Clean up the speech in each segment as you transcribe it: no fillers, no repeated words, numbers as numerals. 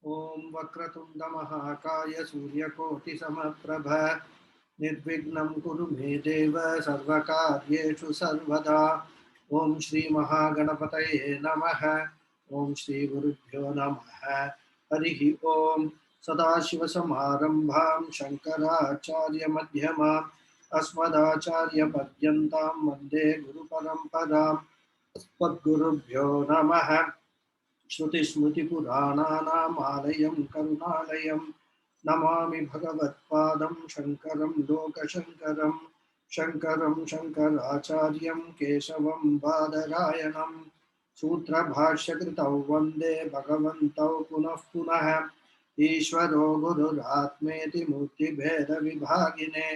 Om Vakratunda Mahakaya Suryakoti Samaprabha Nirvignam Kuru Me Deva Sarvakaryeshu Sarvada Om Shri Mahaganapataye Namaha Om Shri Gurubhyo Namaha Harihi Om Sadashiva Samarambham Shankaracharya Madhyamam Asmadacharya Padyantam Vande Guru Parampadam Padgurubhyo Namaha श्रुतिस्मृतिपुराणानामालयं करुणालयं Namami भगवत्पादं शङ्करं लोकशङ्करं शङ्करं शङ्कराचार्यं केशवं बादरायणं सूत्रभाष्यकृतौ वन्दे भगवन्तौ पुनः पुनः ईश्वरो गुरुरात्मेति मूर्तिभेदविभागिने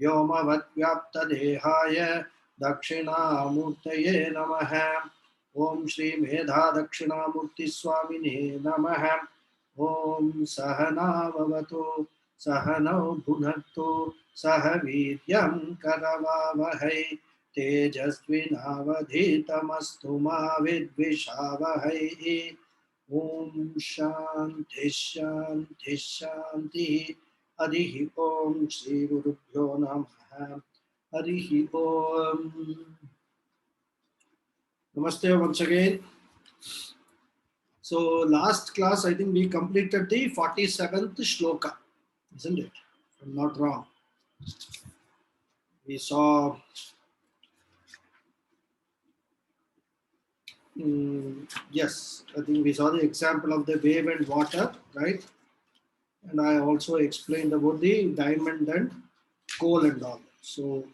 व्योमवद्व्याप्तदेहाय दक्षिणामूर्तये नमः ओम श्री मेधा दक्षिणामूर्ति स्वामिने नमः ओम सहनाववतु सहनौ भुनक्तु सह वीर्यं करवावहै तेजस्विनावधीतमस्तु मा विद्विषावहै ओम शांति शांति शांति हरिः ओम श्री गुरुभ्यो नमः हरिः ओम. Namaste once again. So last class I think we completed the 47th shloka, isn't it? If I'm not wrong. We saw yes, I think we saw the example of the wave and water, right? And I also explained about the diamond and coal and all. So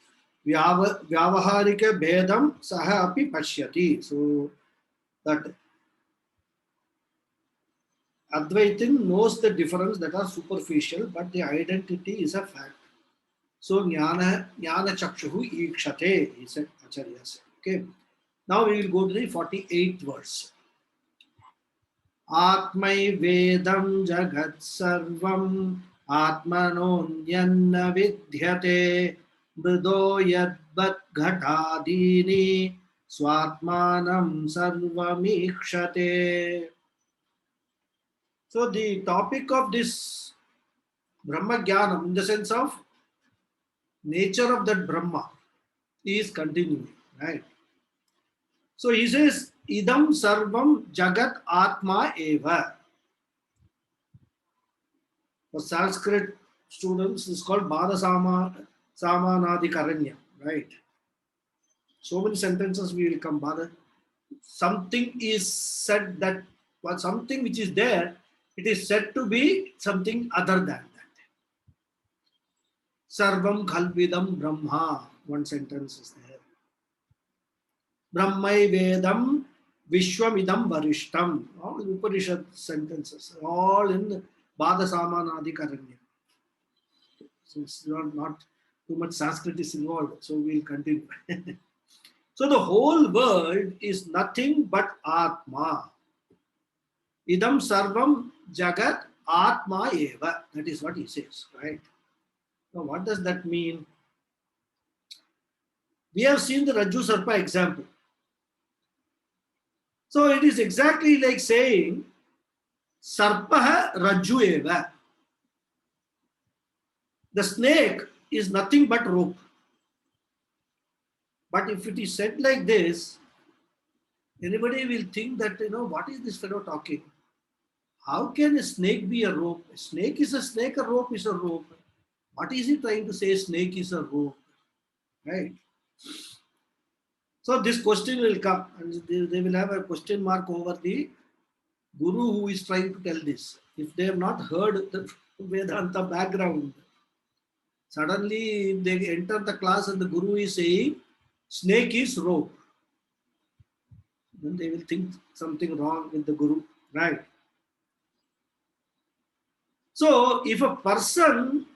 vyavaharika bhedam saha api pashyati. So that Advaitin knows the difference that are superficial, but the identity is a fact. So jnana chakshuhu ikshate, he said, Acharya said. Okay. Now we will go to the 48th verse. Atmai vedam jagat sarvam atmanonyanna vidyate mrido yadvat ghatadini swatmanam sarvamikshate. So the topic of this Brahma Jnanam, in the sense of nature of that Brahma, is continuing, right? So he says, Idam Sarvam Jagat Atma Eva. For Sanskrit students, it's called Bodha Samanadi Karanya, right? So many sentences we will come. Bodha. Something is said that, well, something which is there, it is said to be something other than that. Sarvam Khalvidam Brahma. One sentence is there. Brahmai Vedam Vishwamidam Varishtam. All Upanishad sentences, all in Bodha Samanadi Karanya. So it's not too much Sanskrit is involved, so we'll continue. So the whole world is nothing but Atma. Idam Sarvam Jagat Atma Eva. That is what he says, right? Now, what does that mean? We have seen the Rajju Sarpa example. So it is exactly like saying Sarpaha Rajju Eva. The snake is nothing but rope. But if it is said like this, anybody will think that, what is this fellow talking? How can a snake be a rope? A snake is a snake, a rope is a rope. What is he trying to say? Snake is a rope, right? So this question will come, and they will have a question mark over the guru who is trying to tell this. If they have not heard the Vedanta background, suddenly they enter the class and the guru is saying, snake is rope. Then they will think something wrong with the guru, right? So if a person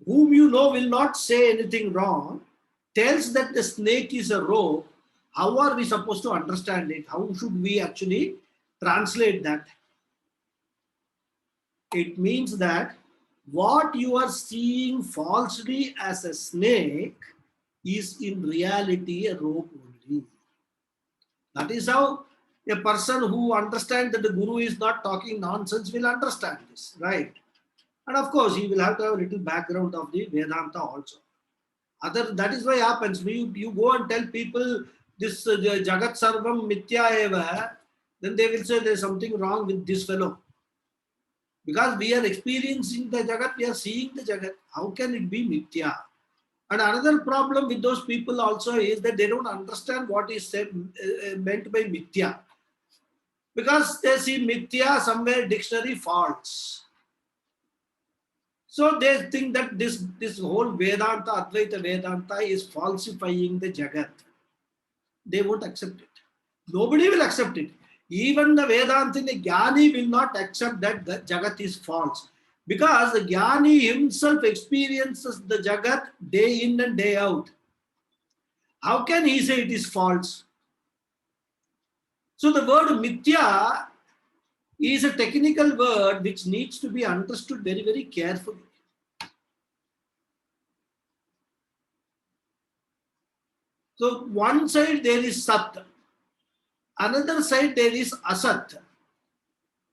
whom you know will not say anything wrong tells that the snake is a rope, how are we supposed to understand it? How should we actually translate that? It means that what you are seeing falsely as a snake is in reality a rope only. That is how A person who understands that the Guru is not talking nonsense will understand this, right? And of course, he will have to have a little background of the Vedanta also. That is why happens. You go and tell people this Jagat Sarvam Mithya Eva, then they will say there's something wrong with this fellow. Because we are experiencing the Jagat, we are seeing the Jagat. How can it be Mithya? And another problem with those people also is that they don't understand what is meant by Mithya. Because they see Mithya somewhere dictionary false. So they think that this whole Vedanta, Advaita Vedanta is falsifying the Jagat. They won't accept it. Nobody will accept it. Even the Vedanta, the Jnani will not accept that the Jagat is false. Because the Jnani himself experiences the Jagat day in and day out. How can he say it is false? So the word Mithya is a technical word which needs to be understood very, very carefully. So one side there is Sat, another side there is Asat.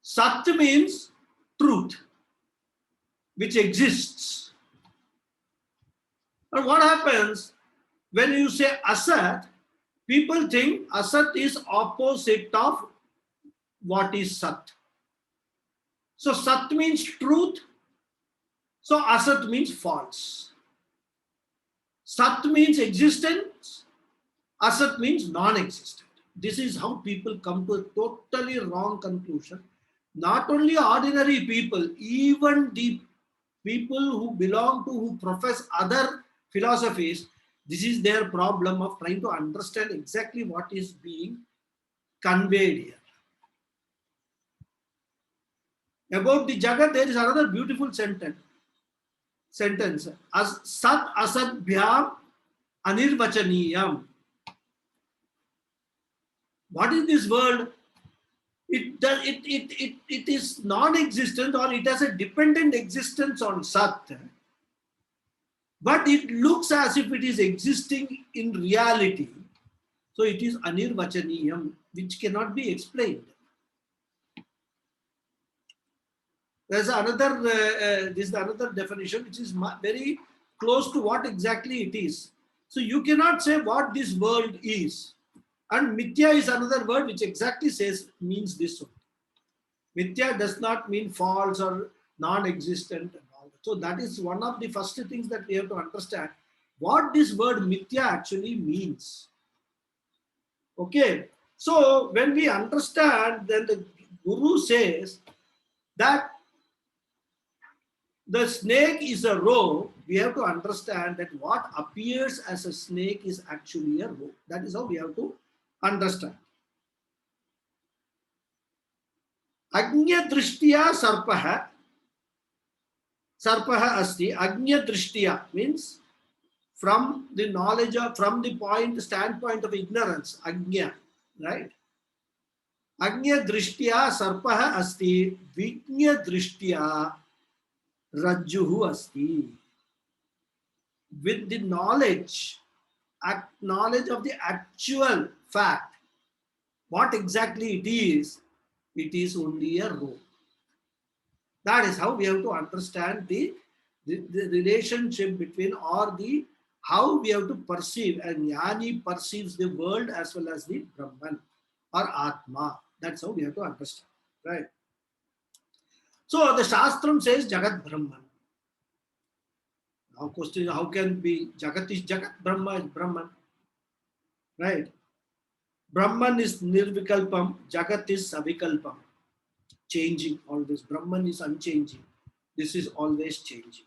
Sat means truth, which exists. And what happens when you say Asat? People think Asat is opposite of what is Sat. So Sat means truth, so Asat means false. Sat means existence, Asat means non-existent. This is how people come to a totally wrong conclusion. Not only ordinary people, even the people who belong to, who profess other philosophies, this is their problem of trying to understand exactly what is being conveyed here. About the Jagat, there is another beautiful sentence. As Sat Asat Bhyam Anirvachaniyam. What is this world? It is non-existent, or it has a dependent existence on Sat. But it looks as if it is existing in reality. So it is Anirvachaniyam, which cannot be explained. There's another, this is another definition which is very close to what exactly it is. So you cannot say what this world is. And Mithya is another word which exactly means this one. Mithya does not mean false or non-existent and all that. So that is one of the first things that we have to understand. What this word Mithya actually means. Okay. So when we understand, then the Guru says that the snake is a rope, we have to understand that what appears as a snake is actually a rope. That is how we have to understand. Agnya drishtiya sarpaha. Sarpaha asti. Agnya drishtiya means from the knowledge of, from the standpoint of ignorance. Agnya, right? Agnya drishtiya sarpaha asti. Vignya drishtiya Rajjuhu asti. With the knowledge of the actual fact, what exactly it is only a rope. That is how we have to understand the relationship between, or the how we have to perceive, and Jnani perceives the world as well as the Brahman or Atma. That's how we have to understand, right? So the Shastram says Jagat Brahman. Now question, how can be Jagat is Jagat, Brahma is Brahman, right? Brahman is Nirvikalpam, Jagat is Savikalpam, changing always. Brahman is unchanging. This is always changing.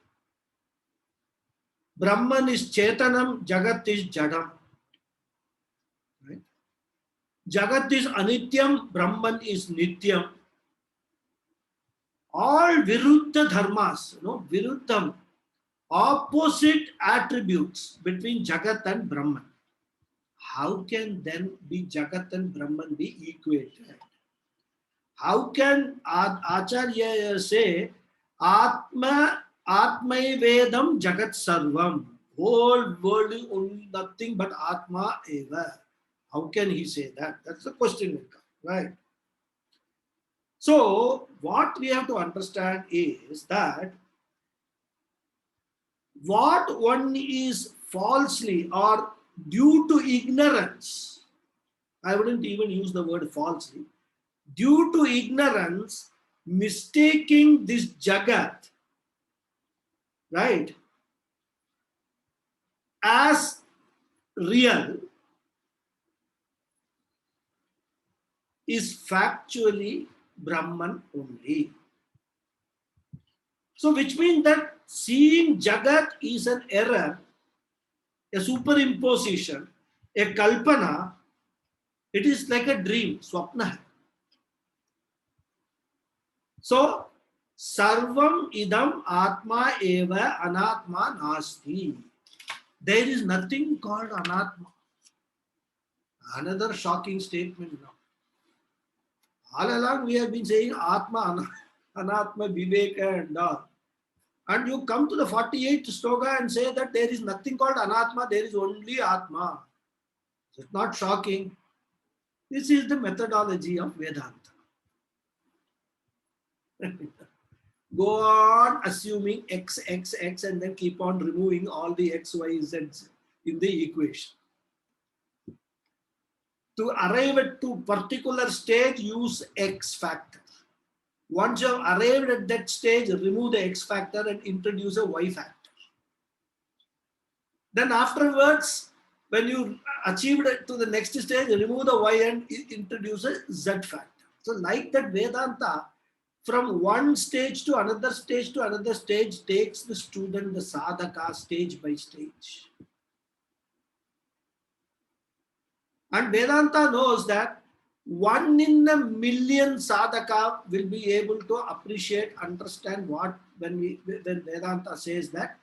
Brahman is Chetanam, Jagat is Jadam, right? Jagat is Anityam, Brahman is Nityam. All Viruddha dharmas, Viruddham, opposite attributes between Jagat and Brahman. How can then be Jagat and Brahman be equated? How can Acharya say Atma Vedam Jagat Sarvam? Whole world is only nothing but Atma Eva. How can he say that? That's the question will come. Right. So what we have to understand is that what one is falsely or due to ignorance, I wouldn't even use the word falsely, due to ignorance, mistaking this jagat, right, as real is factually Brahman only. So, which means that seeing Jagat is an error, a superimposition, a kalpana, it is like a dream, swapna. So, sarvam idam atma eva anatma nasti. There is nothing called anatma. Another shocking statement now. All along we have been saying atma, anatma, viveka and all. And you come to the 48th sloka and say that there is nothing called anatma, there is only atma. It's not shocking. This is the methodology of Vedanta. Go on assuming x, x, x, and then keep on removing all the x, y, z in the equation. To arrive at to particular stage, use x factor. Once you have arrived at that stage, remove the x factor and introduce a y factor. Then afterwards, when you achieved it to the next stage, remove the y and introduce a z factor. So like that, Vedanta, from one stage to another stage to another stage, takes the student, the sadhaka, stage by stage. And Vedanta knows that 1 in a million sadhaka will be able to appreciate, understand what, when Vedanta says that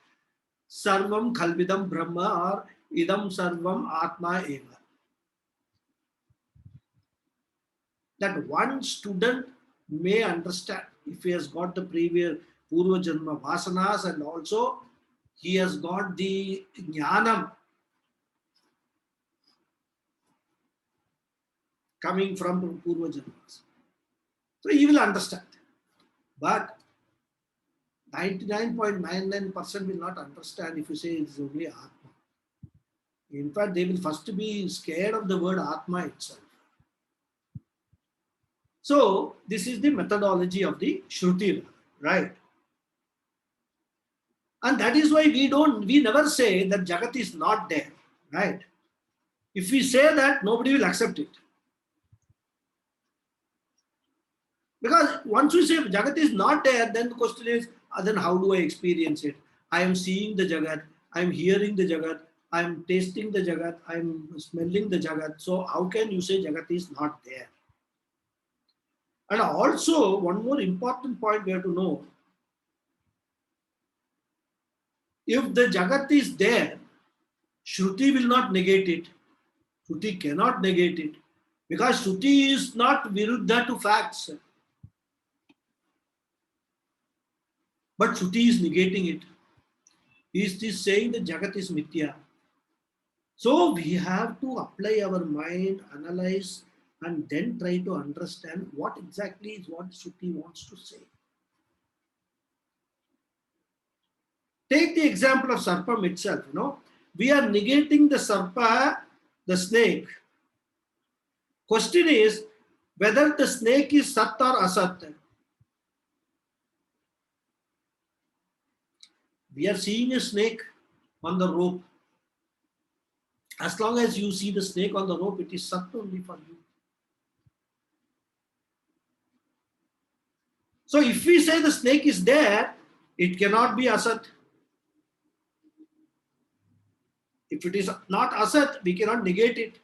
sarvam khalvidam brahma or idam sarvam atma eva. That one student may understand if he has got the previous Purva Janma Vasanas and also he has got the Jnanam coming from Purva Janmas. So he will understand. But 99.99% will not understand if you say it is only Atma. In fact, they will first be scared of the word Atma itself. So this is the methodology of the Shruti, right? And that is why we never say that Jagat is not there, right? If we say that, nobody will accept it. Because once we say Jagat is not there, then the question is, then how do I experience it? I am seeing the Jagat, I am hearing the Jagat, I am tasting the Jagat, I am smelling the Jagat. So how can you say Jagat is not there? And also, one more important point we have to know. If the Jagat is there, Shruti will not negate it. Shruti cannot negate it. Because Shruti is not viruddha to facts. But Shruti is negating it. He is saying that Jagat is mithya. So we have to apply our mind, analyze, and then try to understand what exactly is what Shruti wants to say. Take the example of Sarpam itself. We are negating the Sarpa, the snake. Question is whether the snake is Sat or Asat. We are seeing a snake on the rope. As long as you see the snake on the rope, it is Sat only for you. So if we say the snake is there, it cannot be Asat. If it is not Asat, we cannot negate it.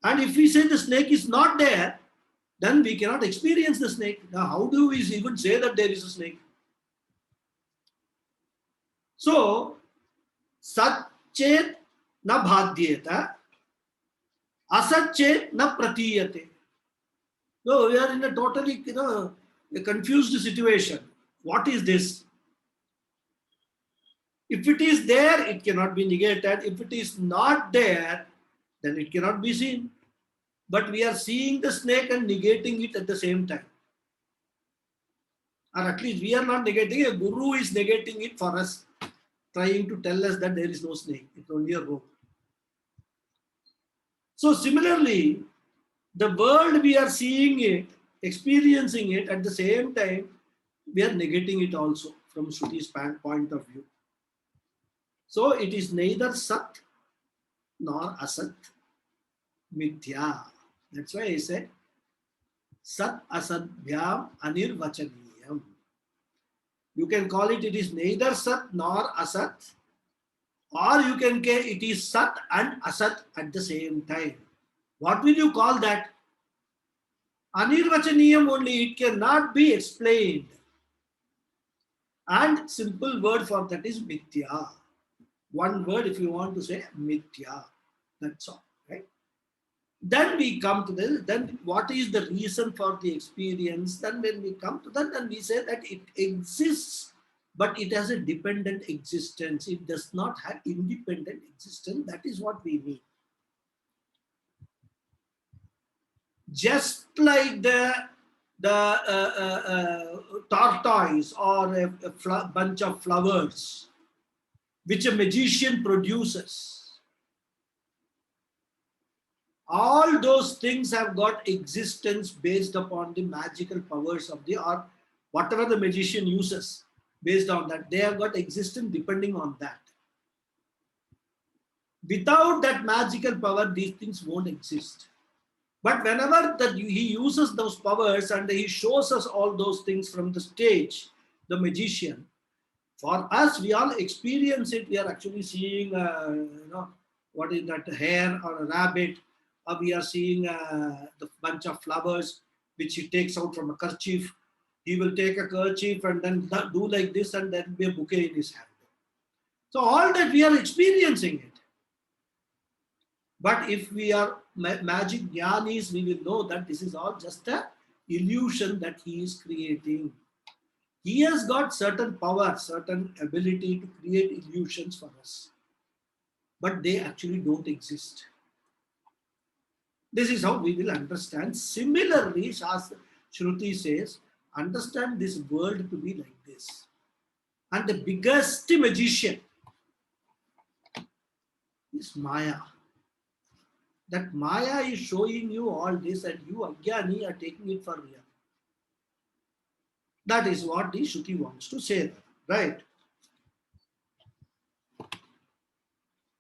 And if we say the snake is not there, then we cannot experience the snake. Now, how do we even say that there is a snake? So, Sat chet na bhadyeta, Asat chet na pratiyate. So, we are in a totally a confused situation. What is this? If it is there, it cannot be negated. If it is not there, then it cannot be seen. but we are seeing the snake and negating it at the same time. Or at least we are not negating, a guru is negating it for us, trying to tell us that there is no snake, it's only a rope. So similarly, the world we are seeing it, experiencing it at the same time, we are negating it also from Shruti's point of view. So it is neither Sat nor Asat, Mithya. That's why I said Sat Asadbhyam Anirvachaniyam. You can call it is neither Sat nor Asat, or you can say it is Sat and Asat at the same time. What will you call that? Anirvachaniyam only, it cannot be explained. And simple word for that is Mithya. One word if you want to say Mithya. That's all, right? Then we come to this, then what is the reason for the experience? Then when we come to that, then we say that it exists, but it has a dependent existence. It does not have independent existence. That is what we mean. Just like the tortoise or a bunch of flowers which a magician produces, all those things have got existence based upon the magical powers of the, or whatever the magician uses based on that. They have got existence depending on that. Without that magical power, these things won't exist. But whenever that he uses those powers and he shows us all those things from the stage, the magician, for us, we all experience it. We are actually seeing, what is that, hare or a rabbit, or we are seeing the bunch of flowers which he takes out from a kerchief. He will take a kerchief and then do like this, and there will be a bouquet in his hand. So all that we are experiencing it. But if we are magic jnanis, we will know that this is all just an illusion that he is creating. He has got certain power, certain ability to create illusions for us. But they actually don't exist. This is how we will understand. Similarly, Shruti says, understand this world to be like this. And the biggest magician is Maya. That Maya is showing you all this and you, Ajnani, are taking it for real. That is what the Shruti wants to say, right?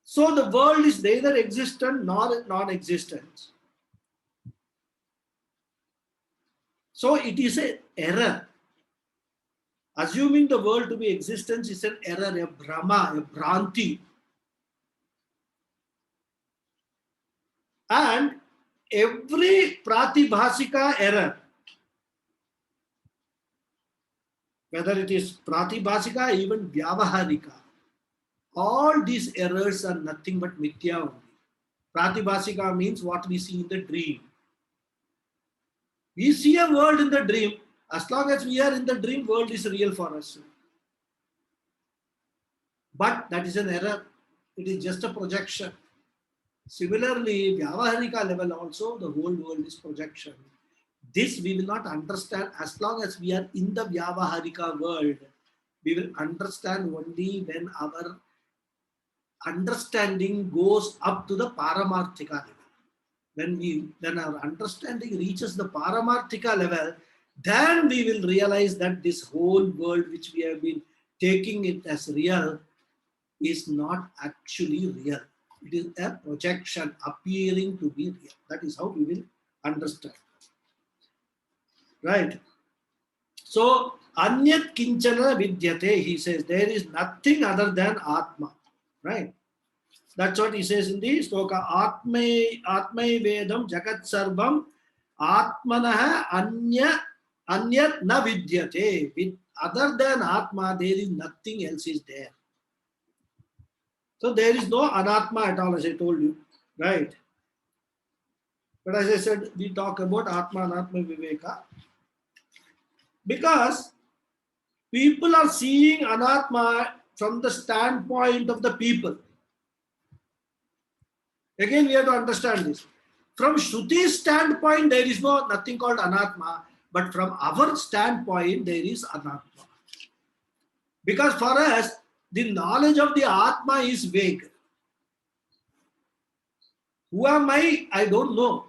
So the world is neither existent nor non-existent. So it is an error. Assuming the world to be existence is an error, a Brahma, a Bhranti. And every Pratibhasika error, whether it is Pratibhasika, even Vyavaharika, all these errors are nothing but Mithya only. Pratibhasika means what we see in the dream. We see a world in the dream. As long as we are in the dream, world is real for us. But that is an error. It is just a projection. Similarly, Vyavaharika level also, the whole world is projection. This we will not understand as long as we are in the Vyavaharika world. We will understand only when our understanding goes up to the Paramarthika level. When our understanding reaches the Paramarthika level, then we will realize that this whole world which we have been taking it as real is not actually real. It is a projection appearing to be real. That is how we will understand. Right? So, Anyat Kinchana Vidyate, he says, there is nothing other than Atma. Right? That's what he says in the sloka. Atmai Vedam Jagat Sarvam Atmanaha Anyat Na Vidyate. With other than Atma, there is nothing else is there. So there is no anatma at all, as I told you, right? But as I said, we talk about Atma, Anatma, Viveka. Because people are seeing Anatma from the standpoint of the people. Again, we have to understand this. From Shruti's standpoint, there is nothing called Anatma, but from our standpoint, there is Anatma. Because for us, the knowledge of the Atma is vague. Who am I don't know.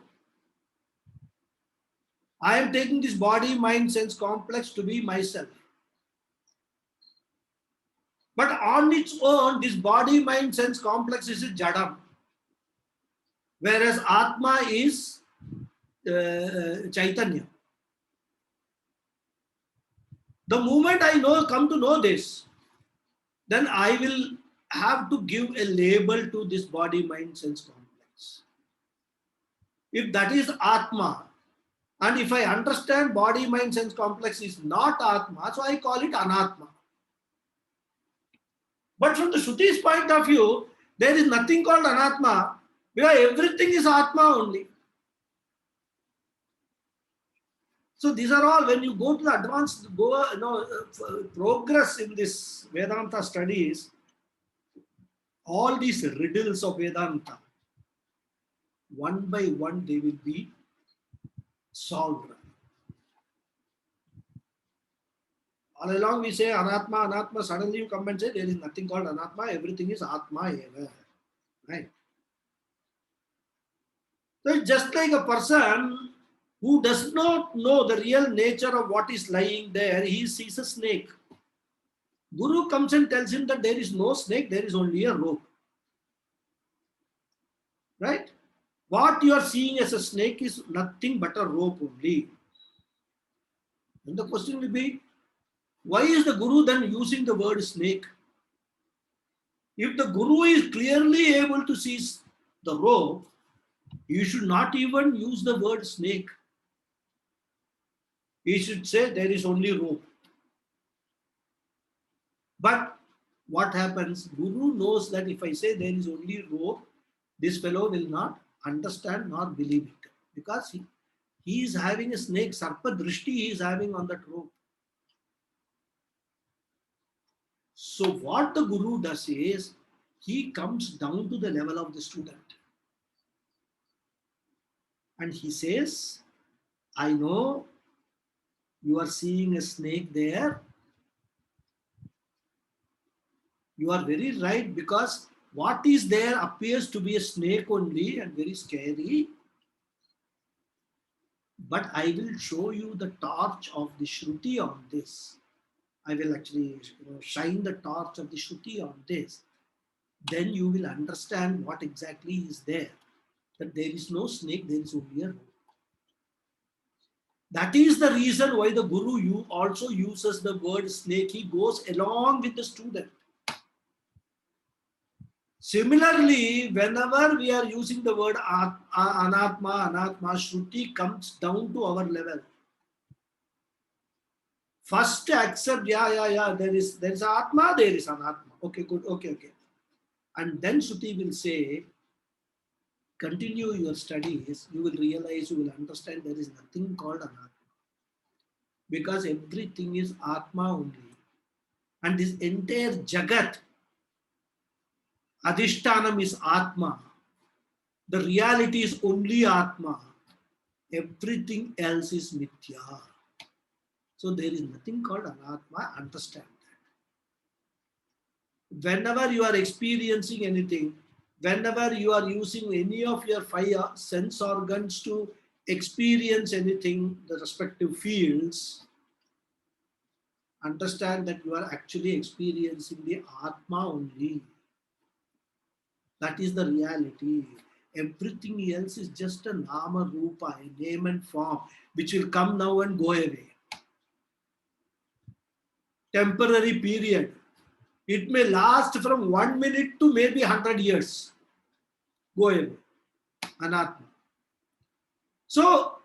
I am taking this body, mind, sense complex to be myself. But on its own, this body, mind, sense complex is a jadam. Whereas Atma is Chaitanya. The moment I come to know this, then I will have to give a label to this body, mind, sense complex. If that is Atma, and if I understand body, mind, sense complex is not Atma, so I call it Anatma. But from the Shruti's point of view, there is nothing called Anatma, because everything is Atma only. So these are all, when you go to the advanced, progress in this Vedanta studies, all these riddles of Vedanta, one by one, they will be solved. All along we say Anatma, Anatma, suddenly you come and say there is nothing called Anatma, everything is Atma eva. Right? So it's just like a person who does not know the real nature of what is lying there, he sees a snake. Guru comes and tells him that there is no snake, there is only a rope. Right? What you are seeing as a snake is nothing but a rope only. And the question will be, why is the Guru then using the word snake? If the Guru is clearly able to see the rope, you should not even use the word snake. He should say there is only rope. But what happens? Guru knows that if I say there is only rope, this fellow will not understand nor believe it. Because he is having a snake, Sarpa Drishti he is having on that rope. So what the Guru does is, he comes down to the level of the student. And he says, I know you are seeing a snake there. You are very right, because what is there appears to be a snake only and very scary. But I will show you the torch of the Shruti on this. I will actually shine the torch of the Shruti on this. Then you will understand what exactly is there. That there is no snake, there is only a rope. That is the reason why the Guru also uses the word snake. He goes along with the student. Similarly, whenever we are using the word Anatma, Shruti comes down to our level. First accept, there is Atma, there is Anatma. Okay, good, okay. And then Shruti will say, continue your studies, you will realize, you will understand there is nothing called Anatma. Because everything is Atma only. And this entire Jagat, Adhishtanam is Atma. The reality is only Atma. Everything else is Mithya. So there is nothing called Anatma. Understand that. Whenever you are experiencing anything, whenever you are using any of your 5 sense organs to experience anything, the respective fields, understand that you are actually experiencing the Atma only. That is the reality. Everything else is just a Nama Rupa, a name and form, which will come now and go away. Temporary period. It may last from 1 minute to maybe 100 years. Go away. Anatma. So,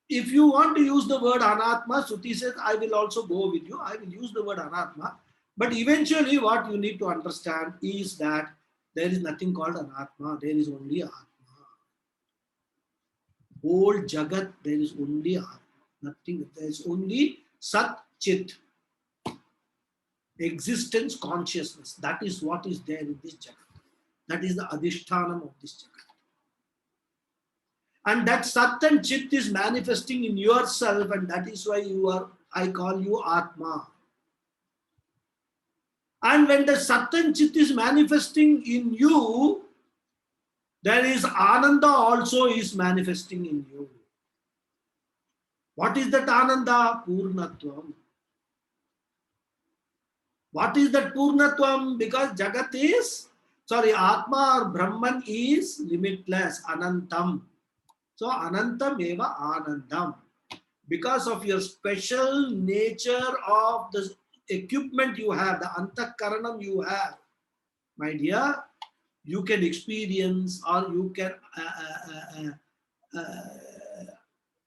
if you want to use the word Anatma, Shruti says, I will also go with you. I will use the word Anatma. But eventually, what you need to understand is that there is nothing called Anatma. There is only Atma. Whole Jagat, there is only Atma. Nothing. There is only Sat Chit. Existence, consciousness. That is what is there in this Jagat. That is the Adhishtanam of this Jagat. And that Sat and Chit is manifesting in yourself, and that is why I call you Atma. And when the Sat and Chit is manifesting in you, there is Ananda also is manifesting in you. What is that Ananda? Purnatvam. What is that Purnatvam? Because Atma or Brahman is limitless, Anantam. So Anantam eva Anandam. Because of your special nature of the equipment you have, the Antakaranam you have, my dear, you can experience, or you can,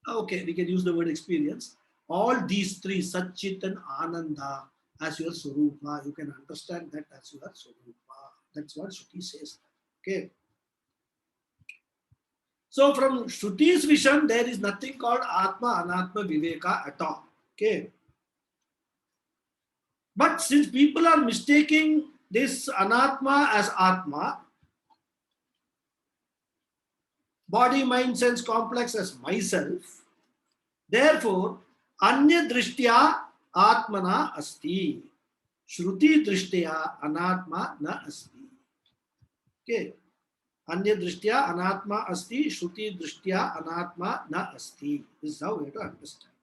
okay, we can use the word experience, all these three, Satchit and Ananda, as your Swarupa. You can understand that as your Swarupa. That's what Shruti says. Okay. So from Shruti's vision, there is nothing called Atma, Anatma, Viveka at all. Okay. But since people are mistaking this Anatma as Atma, body, mind, sense complex as myself, therefore, Anya Drishtya Atmana Asti. Shruti Drishtya Anatma na Asti. Okay. Anya Drishtya Anatma Asti. Shruti Drishtya Anatma na Asti. This is how we have to understand.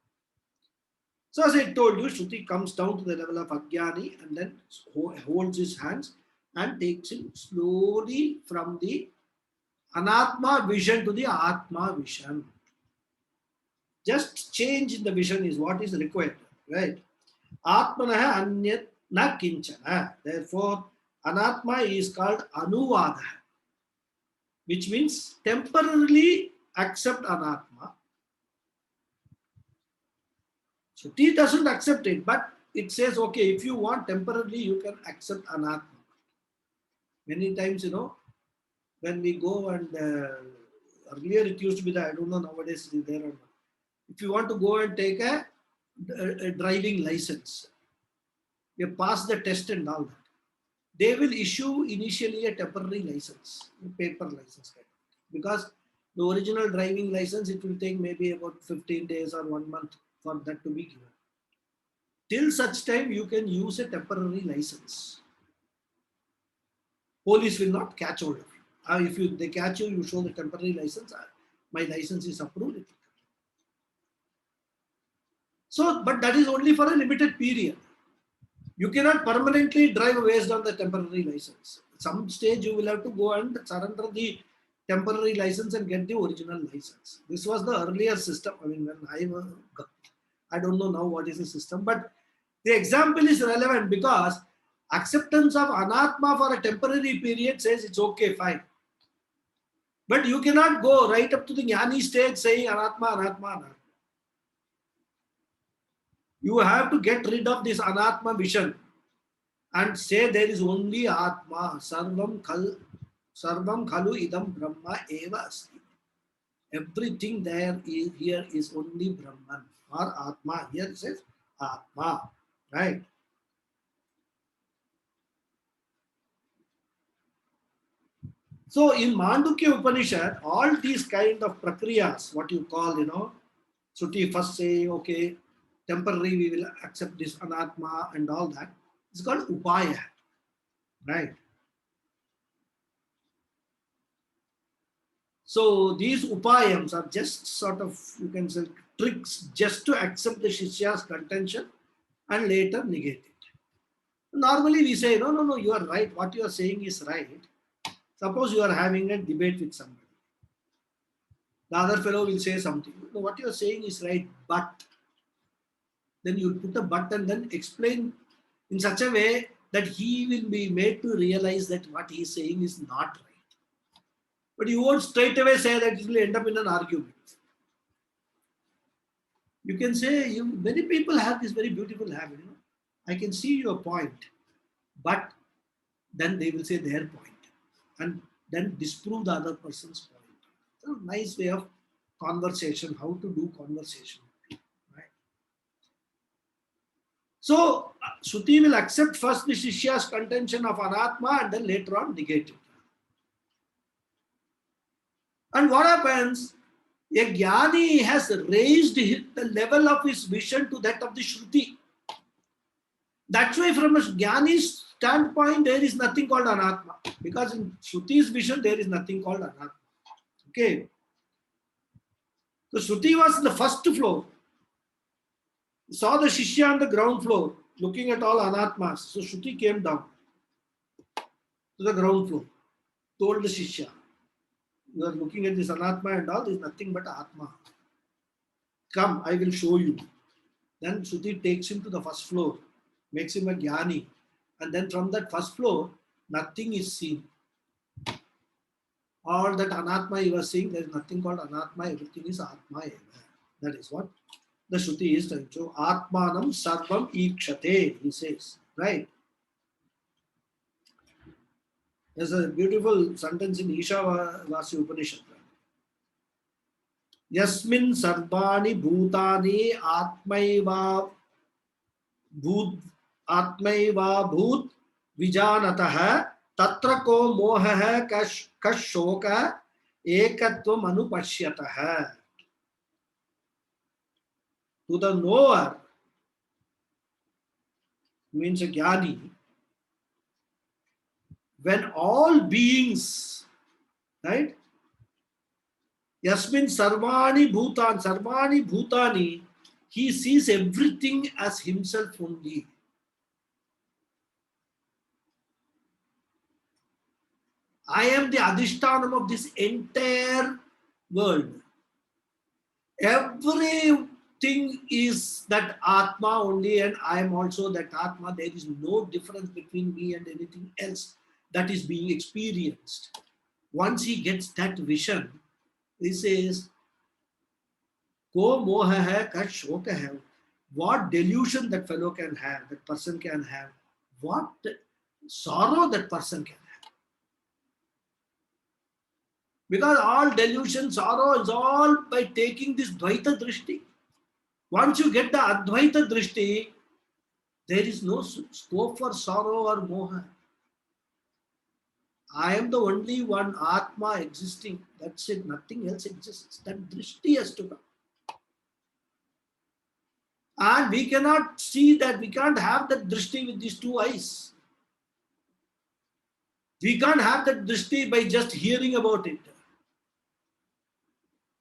So as I told you, Shruti comes down to the level of Ajnani and then holds his hands and takes him slowly from the Anatma vision to the Atma vision. Just change in the vision is what is required, right? Atmanaha anyat na kinchana. Therefore, Anatma is called Anuvada, which means temporarily accept Anatma. Shruti doesn't accept it, but it says, okay, if you want temporarily, you can accept Anatma. Many times, when we go and earlier it used to be that, I don't know nowadays it is there or not. If you want to go and take a driving license, you pass the test and all that, they will issue initially a temporary license, a paper license, because the original driving license, it will take maybe about 15 days or 1 month for that to be given. Till such time, you can use a temporary license. Police will not catch hold of you. If they catch you, you show the temporary license. My license is approved. So, but that is only for a limited period. You cannot permanently drive based on the temporary license. At some stage, you will have to go and surrender the temporary license and get the original license. This was the earlier system. I mean, when I don't know now what is the system, but the example is relevant because acceptance of Anatma for a temporary period says it's okay, fine. But you cannot go right up to the Jnani stage saying Anatma, Anatma, Anatma. You have to get rid of this Anatma vision and say there is only Atma. Sarvam khalu idam Brahma eva asti. Everything here is only Brahman or Atma. Here it says Atma. Right? So in Mandukya Upanishad, all these kind of prakriyas, what you call, Shruti first say, okay, temporary we will accept this Anatma and all that. It's called Upaya. Right? So these Upayams are just sort of, you can say, tricks just to accept the Shishya's contention and later negate it. Normally we say, no, you are right. What you are saying is right. Suppose you are having a debate with somebody. The other fellow will say something. No, what you are saying is right, but then you put a but and then explain in such a way that he will be made to realize that what he is saying is not right. But you won't straight away say that it will end up in an argument. You can say, many people have this very beautiful habit. I can see your point, but then they will say their point and then disprove the other person's point. It's a nice way of conversation, how to do conversation. Right? So, Shruti will accept first the Shishya's contention of Anatma and then later on negate it. And what happens? A Jnani has raised the level of his vision to that of the Shruti. That's why from a Jnani's standpoint, there is nothing called Anatma. Because in Shruti's vision, there is nothing called Anatma. Okay. So Shruti was the first floor. Saw the Shishya on the ground floor, looking at all Anatmas. So Shruti came down to the ground floor, told the Shishya, you are looking at this Anatma and all, there is nothing but Atma. Come, I will show you. Then Shruti takes him to the first floor, makes him a Jnani. And then from that first floor, nothing is seen. All that Anatma he was seeing, there is nothing called Anatma, everything is Atma. That is what the Shruti is telling. So, Atmanam sarvam ikshate, he says. Right? There's a beautiful sentence in Ishavasya Upanishad. Yasmin sarvani bhutani atmaiva bhut vijanatah tatra ko moha kashoka ekatvam anupashyatah. To the knower, means a jnani, when all beings, right? Yasmin sarvani bhutani, he sees everything as himself only. I am the adhishtanam of this entire world. Everything is that Atma only, and I am also that Atma. There is no difference between me and anything else that is being experienced. Once he gets that vision, he says, Ko moha hai, ka shoka hai. What delusion that fellow can have, that person can have, what sorrow that person can have. Because all delusion, sorrow is all by taking this Dvaita Drishti. Once you get the Advaita Drishti, there is no scope for sorrow or moha. I am the only one Atma existing. That's it. Nothing else exists. That Drishti has to come. And we cannot see that. We can't have that Drishti with these two eyes. We can't have that Drishti by just hearing about it.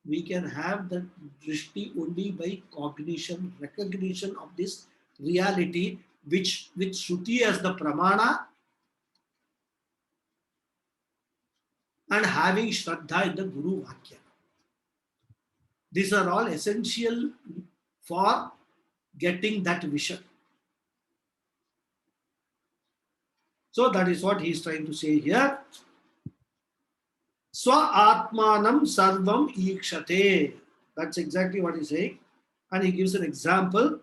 We can have that drishti only by cognition, recognition of this reality, which with Shruti as the pramana and having Shraddha in the Guru Vakya. These are all essential for getting that vision. So that is what he is trying to say here. Swa Atmanam Sarvam Ikshate. That's exactly what he's saying. And he gives an example.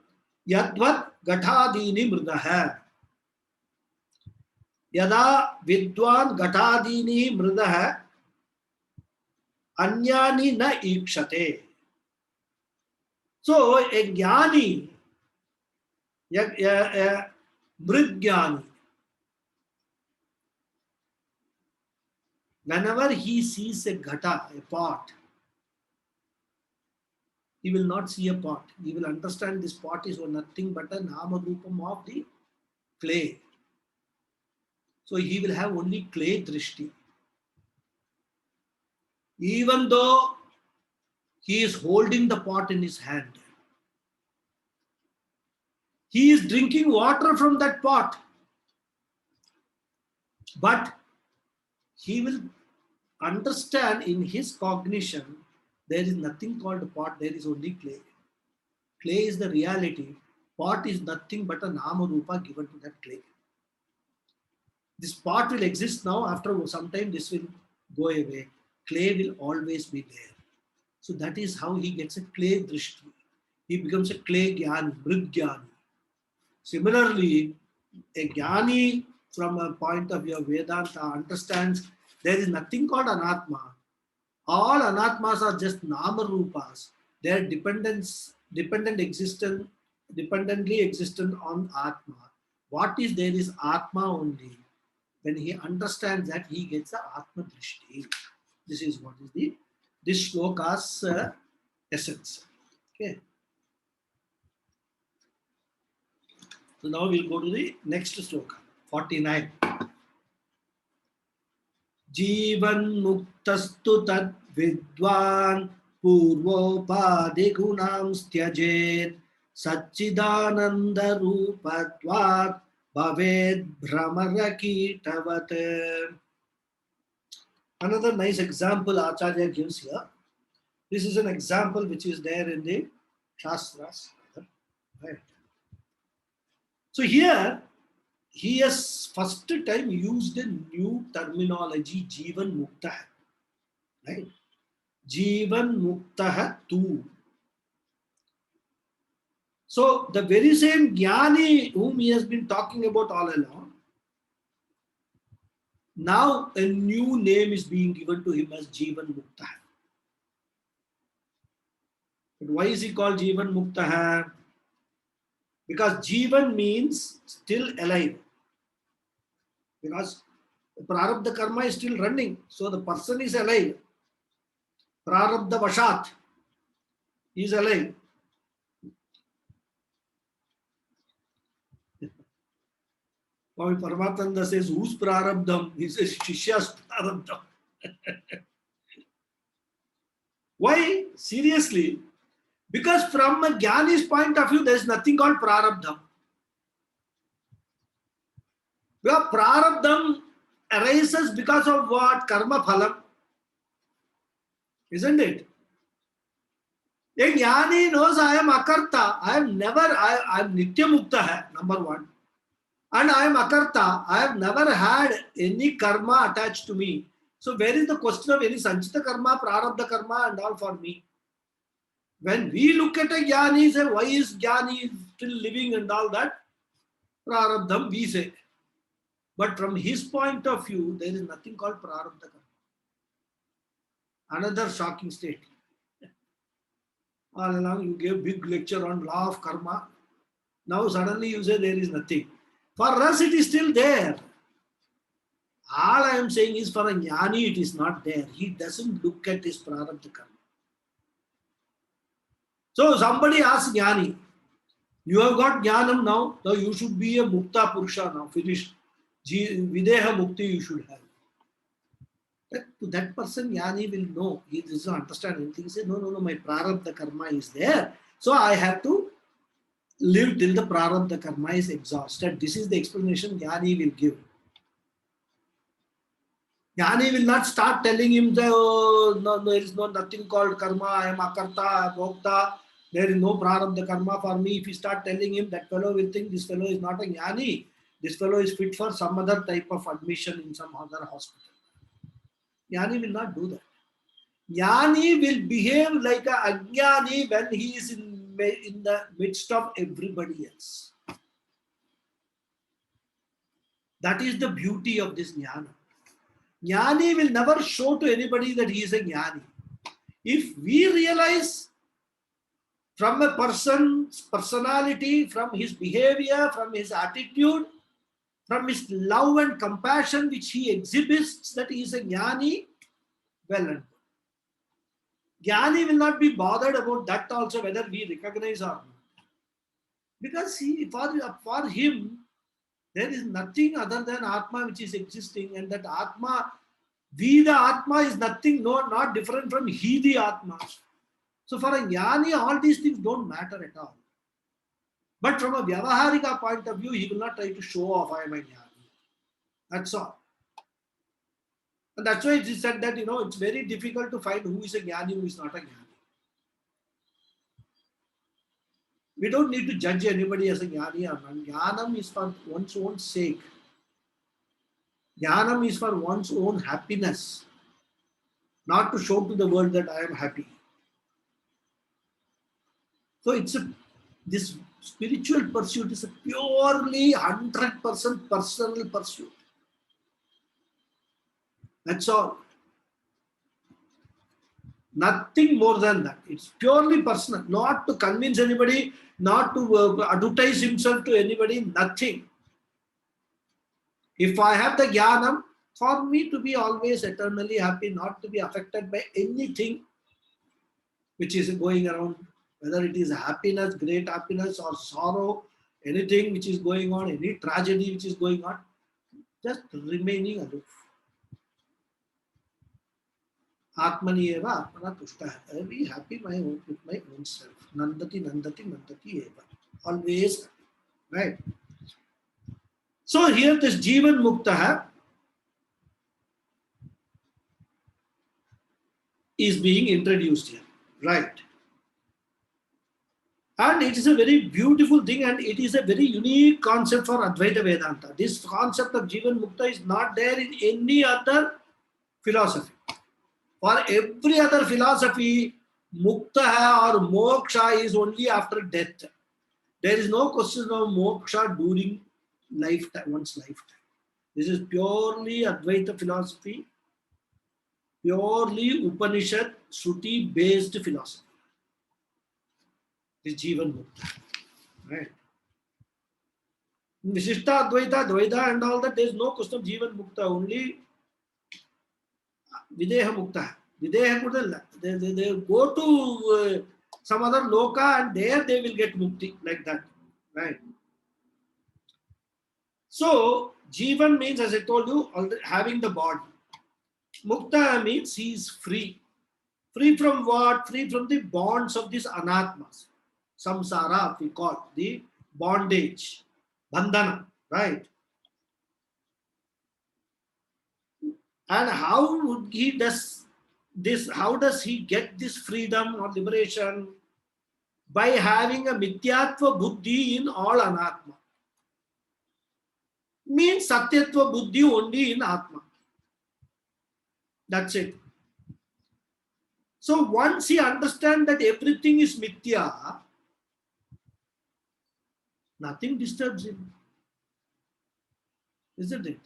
Yadvat Gatadini Mridaha. Yada Vidwan Gatadini Mridaha Anyani Na Ikshate. So a Jnani, a Mridjnani, whenever he sees a ghata, a pot, he will not see a pot. He will understand this pot is nothing but a nama rupam of the clay. So he will have only clay drishti. Even though he is holding the pot in his hand, he is drinking water from that pot, but he will understand in his cognition there is nothing called pot, there is only clay. Clay is the reality. Pot is nothing but a nama rupa given to that clay. This pot will exist now, after some time this will go away. Clay will always be there. So that is how he gets a clay drishti. He becomes a clay jnani, mridjnani. Similarly, a jnani from a point of view of Vedanta understands there is nothing called anatma. All anatmas are just nama rupas. They are dependently existent on atma. What is there is atma only. When he understands that, he gets the atma drishti. This is what is the this shloka's essence. Okay. So now we'll go to the next sloka, 49. Jivan muktastu tad vidwan purvopadegunam styajet Satchidananda Rupatvat Bhaved Brahmarakitavat. Another nice example Acharya gives here. This is an example which is there in the Shastras. Right. So here he has first time used a new terminology, Jivan Mukta. Right? Jivan Mukta tu. So the very same Jnani whom he has been talking about all along, now a new name is being given to him as Jivan Mukta. But why is he called Jivan Mukta? Because Jivan means still alive. Because the Prarabdha karma is still running. So the person is alive. Prarabdha Vashat is alive. Swami Paramatanda says, whose Prarabdham? He says, Shishya's Prarabdham. Why? Seriously? Because from a Jnani's point of view, there is nothing called Prarabdham. Because Prarabdham arises because of what? Karma phalam. Isn't it? A Jnani knows I am Akarta. I am Nitya Mukta hai, number one. And I am Akarta. I have never had any karma attached to me. So where is the question of any Sanchita karma, Prarabdha karma and all for me? When we look at a Jnani, say, why is Jnani still living and all that? Prarabdham, we say. But from his point of view, there is nothing called Prarabdha karma. Another shocking statement. All along you gave big lecture on law of karma. Now suddenly you say there is nothing. For us it is still there. All I am saying is for a Jnani it is not there. He doesn't look at his Prarabdha karma. So somebody asks Jnani, you have got Jnanam now, so you should be a Mukta Purusha now, finished. Videha Mukti you should have. To that person, Jnani will know. He doesn't understand anything. He says, no, my Prarabdha karma is there. So I have to live till the Prarabdha karma is exhausted. This is the explanation Jnani will give. Jnani will not start telling him, oh, no, there is nothing called karma, I am Akarta, Bhokta, there is no Prarabdha karma for me. If you start telling him, that fellow will think this fellow is not a Jnani. This fellow is fit for some other type of admission in some other hospital. Jnani will not do that. Jnani will behave like a Ajnani when he is in the midst of everybody else. That is the beauty of this Jnana. Jnani will never show to anybody that he is a Jnani. If we realize from a person's personality, from his behavior, from his attitude, from his love and compassion which he exhibits, that he is a Jnani, well and good. Jnani will not be bothered about that also, whether we recognize or not. Because for him, there is nothing other than Atma which is existing, and that Atma, we the Atma is nothing, not different from he the Atma. So for a Jnani, all these things don't matter at all. But from a Vyavaharika point of view, he will not try to show off, I am a Jnani. That's all. And that's why it is said that, it's very difficult to find who is a Jnani, who is not a Jnani. We don't need to judge anybody as a Jnani or not. Jnanam is for one's own sake. Jnanam is for one's own happiness. Not to show to the world that I am happy. So this spiritual pursuit is a purely 100% personal pursuit. That's all. Nothing more than that. It's purely personal. Not to convince anybody, not to advertise himself to anybody, nothing. If I have the Jnanam, for me to be always eternally happy, not to be affected by anything, which is going around, whether it is happiness, great happiness, or sorrow, anything which is going on, any tragedy which is going on, just remaining aloof. Atmani eva atmana tushta. I be happy with my own self. Nandati, nandati, nandati eva. Always, right? So here this Jivan Mukta is being introduced here, right? And it is a very beautiful thing, and it is a very unique concept for Advaita Vedanta. This concept of Jivan Mukta is not there in any other philosophy. For every other philosophy, Mukta or Moksha is only after death. There is no question of Moksha during lifetime, one's lifetime. This is purely Advaita philosophy, purely Upanishad, Shruti based philosophy. This Jivan Mukta. Right? Vishishta, Advaita, Dvaita and all that, there is no question of Jivan Mukta, only Videha Mukta. Videha Mukta, they go to some other loka and there they will get mukti, like that. Right? So, Jivan means, as I told you, having the body. Mukta means he is free. Free from what? Free from the bonds of these anatmas. Samsara, we call the bondage. Bandhana, right? And how would he does this? How does he get this freedom or liberation? By having a mithyatva buddhi in all anatma. Means satyatva buddhi only in atma. That's it. So once he understands that everything is mithya, nothing disturbs him. Isn't it?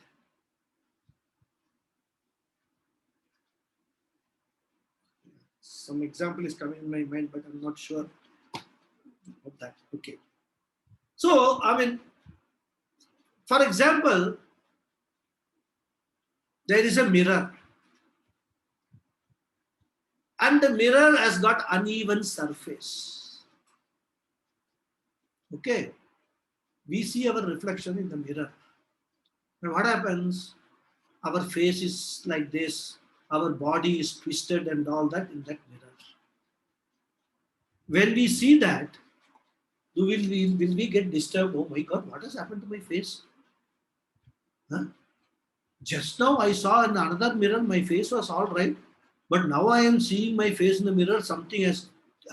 Some example is coming in my mind, but I'm not sure of that. Okay. So, I mean, for example, there is a mirror. And the mirror has got uneven surface. Okay. We see our reflection in the mirror. And what happens? Our face is like this. Our body is twisted and all that in that mirror. When we see that, will we get disturbed? Oh my God, what has happened to my face? Huh? Just now I saw in another mirror, my face was all right. But now I am seeing my face in the mirror, something has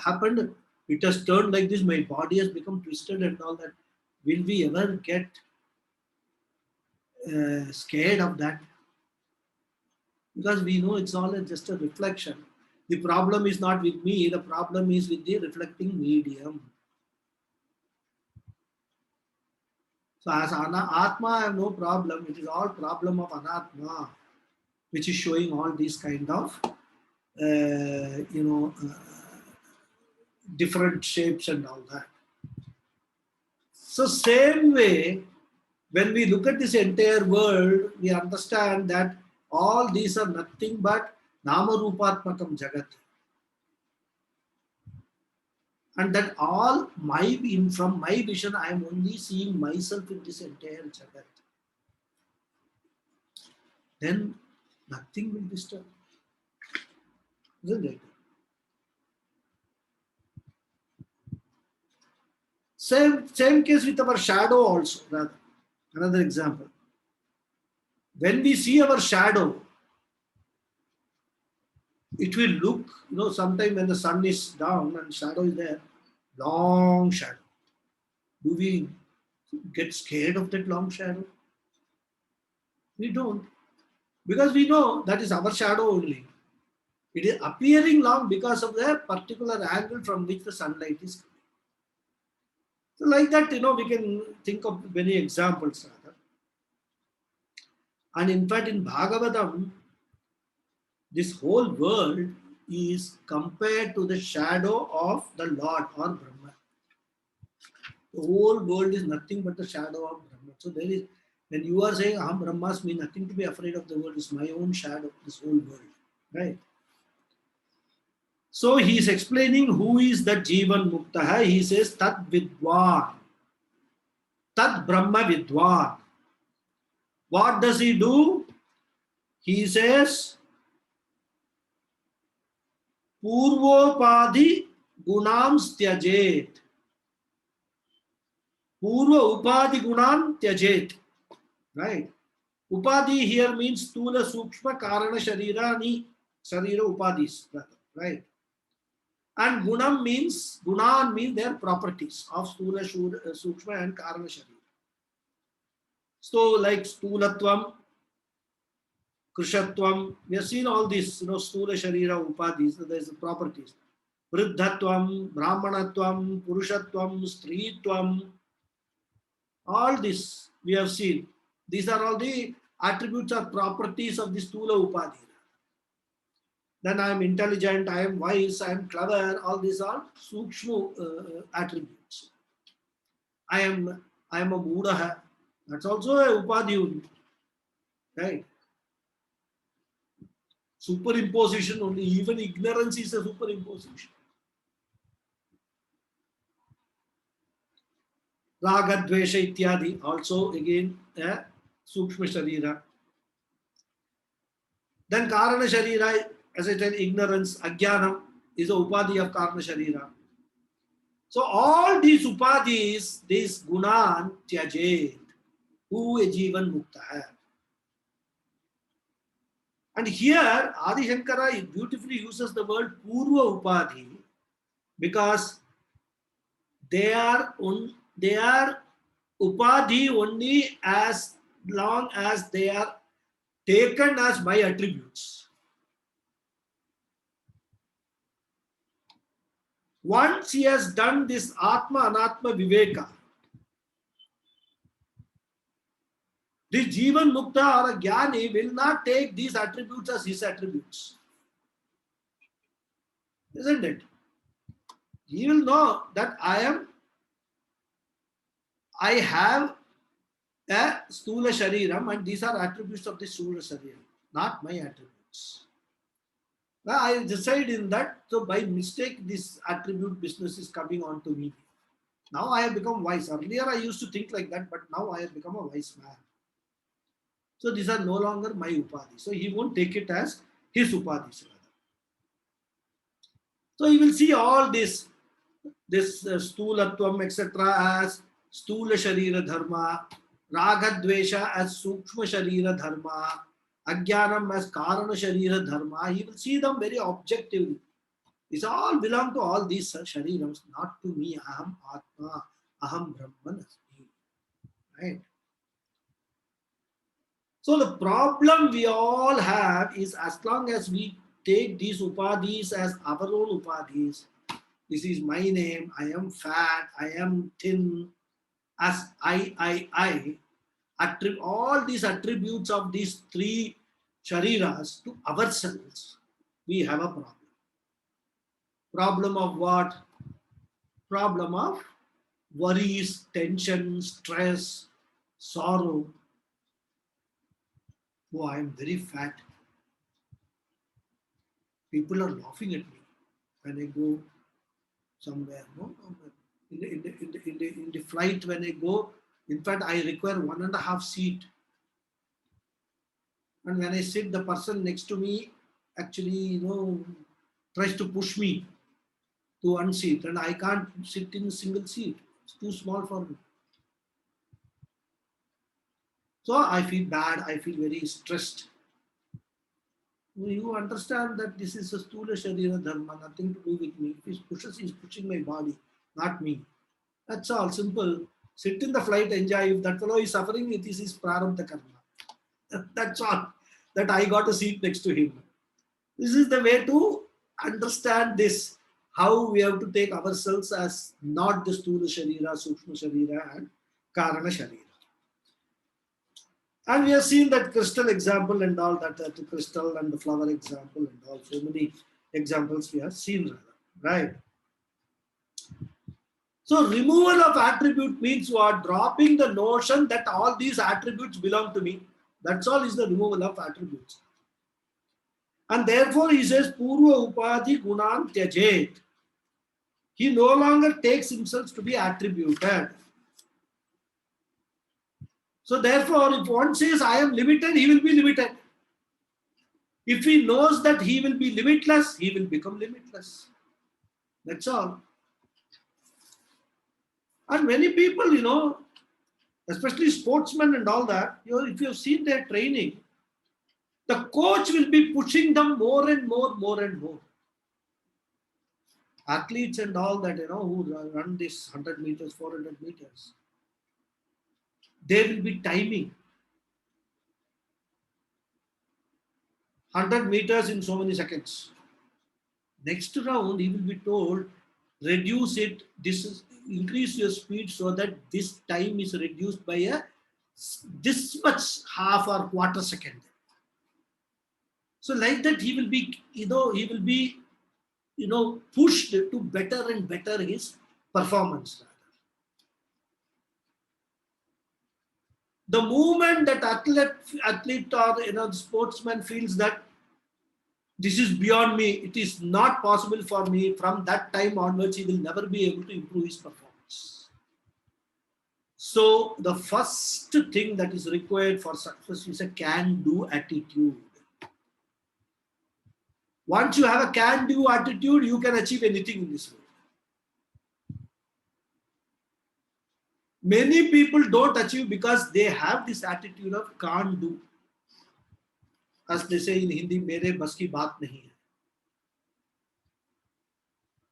happened. It has turned like this, my body has become twisted and all that. Will we ever get scared of that? Because we know it's all just a reflection. The problem is not with me, the problem is with the reflecting medium. So as Atma, I have no problem. It is all problem of Anatma, which is showing all these kind of, different shapes and all that. So same way, when we look at this entire world, we understand that all these are nothing but Nama Rupatmakam Jagat. And that all from my vision, I am only seeing myself in this entire Jagat. Then nothing will disturb. Isn't it? Same case with our shadow also, rather. Another example. When we see our shadow, it will look, sometime when the sun is down and shadow is there, long shadow. Do we get scared of that long shadow? We don't. Because we know that is our shadow only. It is appearing long because of the particular angle from which the sunlight is coming. So like that, we can think of many examples rather. And in fact, in Bhagavatam, this whole world is compared to the shadow of the Lord or Brahma. The whole world is nothing but the shadow of Brahma. So there is, when you are saying Aham Brahmasmi, nothing to be afraid of the world, is my own shadow, this whole world. Right? So he is explaining who is the Jivan Mukta. He says Tad Vidwan, Tad Brahma Vidwan. What does he do? He says Purvopadhi Gunam Tyajet. Purva Upadhi Gunam Tyajet. Right? Upadhi here means Stula Sukshma Karana Sharira Ni Sharira Upadhis. Right? And Gunam means, Gunan means their properties of Stula Sukshma and Karana Sharira. So like Stulatvam, Krishatvam, we have seen all these, Stula Sharira Upadhis, there's the properties. Vriddhatvam, Brahmanatvam, Purushatvam, Stritvam, all this we have seen. These are all the attributes or properties of the Stula Upadhi. Then I am intelligent, I am wise, I am clever, all these are Sukshma attributes. I am a Bodha, that's also a Upadhi, right? Superimposition only, even ignorance is a superimposition. Raga, Dvesha, Ityadi, also again a Sukshma Sharira. Then Karana Sharira, as I said, ignorance, Ajnanam is a Upadhi of Karana Sharira. So all these Upadhis, this Gunan Tyajet, who a Jivan Mukta hai. And here Adi Shankara beautifully uses the word Purva Upadhi because they are Upadhi only as long as they are taken as by attributes. Once he has done this Atma Anatma Viveka, this Jivan Mukta or a Jnani will not take these attributes as his attributes. Isn't it? He will know that I have a Stula Shariram and these are attributes of the Stula Shariram, not my attributes. Now I decide in that, so by mistake this attribute business is coming on to me. Now I have become wise. Earlier I used to think like that, but now I have become a wise man. So these are no longer my Upadhi. So he won't take it as his Upadhis. So he will see all this Stulatvam, etc. as Stula Sharira Dharma, Raga Dvesha as Sukshma Sharira Dharma, Ajnanam as Karana Sharira Dharma. He will see them very objectively. These all belong to all these Sharirams, not to me. Aham Atma, Aham Brahman Asmi. Right? So the problem we all have is as long as we take these Upadhis as our own Upadhis, this is my name, I am fat, I am thin, as I, all these attributes of these three Shariras to ourselves, we have a problem. Problem of what? Problem of worries, tension, stress, sorrow. Oh, I am very fat. People are laughing at me when I go somewhere. No? In the flight when I go, in fact, I require 1.5 seat. And when I sit, the person next to me actually, tries to push me to unseat, and I can't sit in a single seat. It's too small for me. So I feel bad. I feel very stressed. You understand that this is a Stula Sharira Dharma, nothing to do with me. If he pushes, he's pushing my body, not me. That's all, simple. Sit in the flight, enjoy. If that fellow is suffering, it is his prarabdha karma. That's all. That I got a seat next to him. This is the way to understand this. How we have to take ourselves as not the Stula Sharira, Sukshma Sharira and Karana Sharira. And we have seen that crystal example and all that, the crystal and the flower example and all, so many examples we have seen, right? So removal of attribute means what? Dropping the notion that all these attributes belong to me. That's all is the removal of attributes. And therefore he says, Purva Upadhi Gunan Tyajet. He no longer takes himself to be attributed. So therefore, if one says, I am limited, he will be limited. If he knows that he will be limitless, he will become limitless. That's all. And many people, especially sportsmen and all that, if you have seen their training, the coach will be pushing them more and more, more and more. Athletes and all that, who run this 100 meters, 400 meters, they will be timing 100 meters in so many seconds. Next round, he will be told, reduce it, increase your speed so that this time is reduced by this much half or quarter second. So like that, he will be, pushed to better and better his performance. The moment that athlete or sportsman feels that this is beyond me, it is not possible for me, from that time onwards, he will never be able to improve his performance. So the first thing that is required for success is a can-do attitude. Once you have a can-do attitude, you can achieve anything in this world. Many people don't achieve because they have this attitude of can't do. As they say in Hindi, mere bas ki baat nahi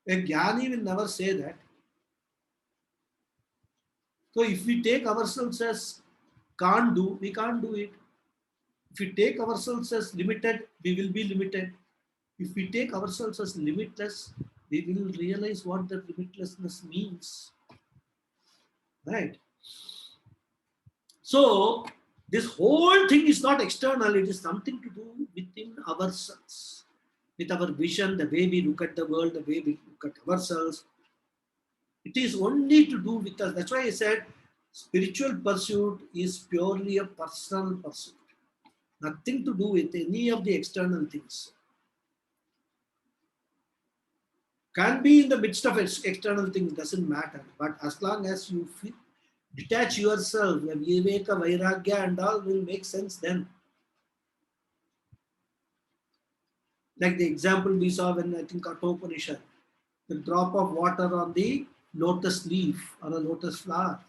hai. A jnani will never say that. So if we take ourselves as can't do, we can't do it. If we take ourselves as limited, we will be limited. If we take ourselves as limitless, we will realize what that limitlessness means. Right? So this whole thing is not external, it is something to do within ourselves. With our vision, the way we look at the world, the way we look at ourselves. It is only to do with us. That's why I said spiritual pursuit is purely a personal pursuit. Nothing to do with any of the external things. Can be in the midst of external things, doesn't matter. But as long as you detach yourself, the viveka, vairagya and all will make sense then. Like the example we saw when I think Kathopanishad, the drop of water on the lotus leaf or a lotus flower.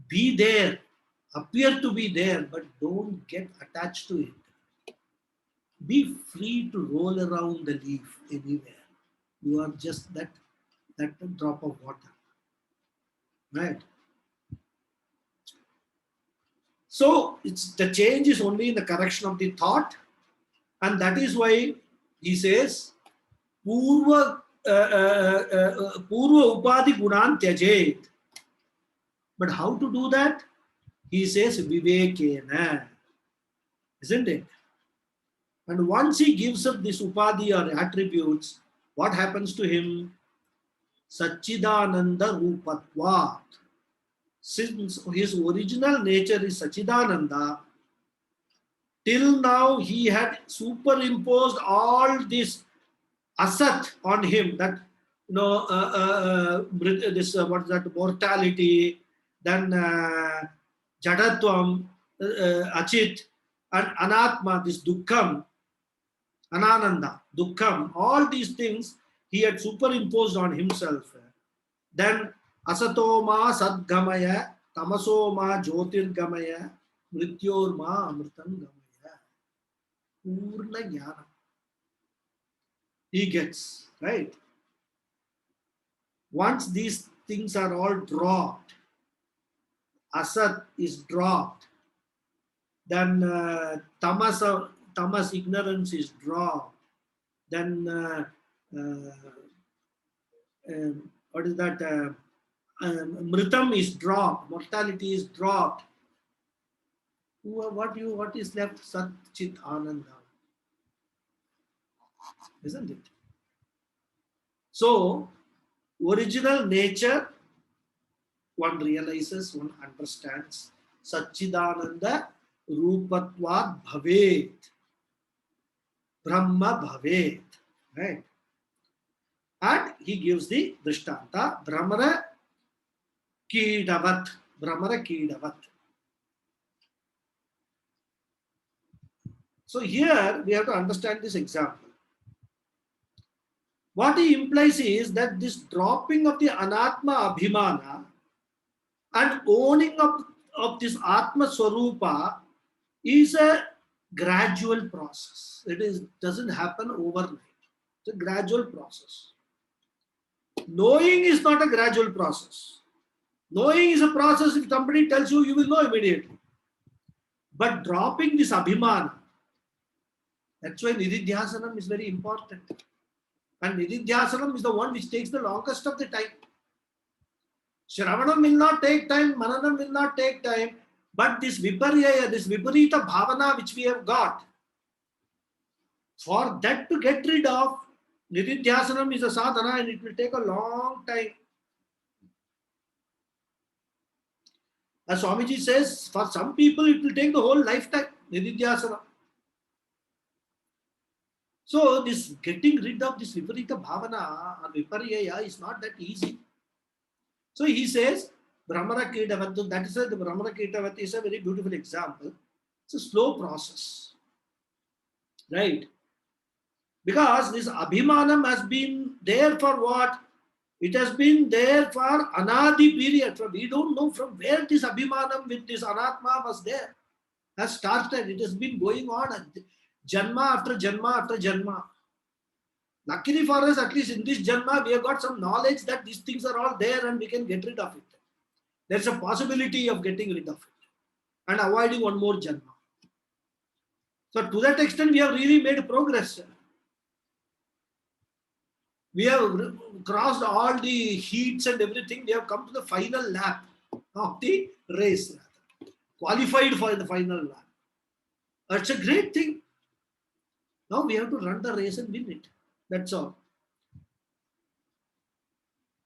Be there, appear to be there, but don't get attached to it. Be free to roll around the leaf anywhere. You are just that drop of water. Right? So the change is only in the correction of the thought, and that is why he says, Purva Upadhi Gunan Tyajet. But how to do that? He says Vivekena. Isn't it? And once he gives up this Upadhi or attributes, what happens to him? Sachidananda Rupatvat. Since his original nature is Sachidananda, till now he had superimposed all this asat on him, that this what is that, mortality, then jadatvam, achit, and anatma, this dukkham, anananda, dukkham, all these things he had superimposed on himself. Then asatoma sadgamaya, tamasoma jyotirgamaya, mrityorma amritam gamaya. Purna jnana. He gets, right? Once these things are all dropped, asat is dropped, then tamas ignorance is dropped, then what is that? Mritam is dropped, mortality is dropped. What is left? Sat Chit Ananda. Isn't it? So, original nature, one realizes, one understands. Satchidananda Rupatvad Bhavet. Brahma bhavet. Right? And he gives the drishtanta, Brahmara kidavat. Brahmara kidavat. So here we have to understand this example. What he implies is that this dropping of the anatma abhimana and owning of this atma swarupa is a gradual process. Doesn't happen overnight. It's a gradual process. Knowing is not a gradual process. Knowing is a process. If somebody tells you, you will know immediately. But dropping this abhimana, that's why nididhyasanam is very important. And nididhyasanam is the one which takes the longest of the time. Shravanam will not take time, mananam will not take time, but this viparyaya, this viparita bhavana which we have got, for that to get rid of, nididhyasanam is a sadhana and it will take a long time. As Swamiji says, for some people it will take the whole lifetime, nididhyasanam. So this getting rid of this viparita bhavana or viparyaya is not that easy. So he says, Brahmara Kitavat, that is why the Brahmara Kitavat is a very beautiful example. It's a slow process. Right? Because this Abhimanam has been there for what? It has been there for Anadi period. We don't know from where this Abhimanam with this Anatma was there. Has started. It has been going on Janma after Janma after Janma. Luckily for us, at least in this Janma, we have got some knowledge that these things are all there and we can get rid of it. There's a possibility of getting rid of it and avoiding one more Janma. So to that extent, we have really made progress. We have crossed all the heats and everything. We have come to the final lap of the race. Qualified for the final lap. That's a great thing. Now we have to run the race and win it. That's all.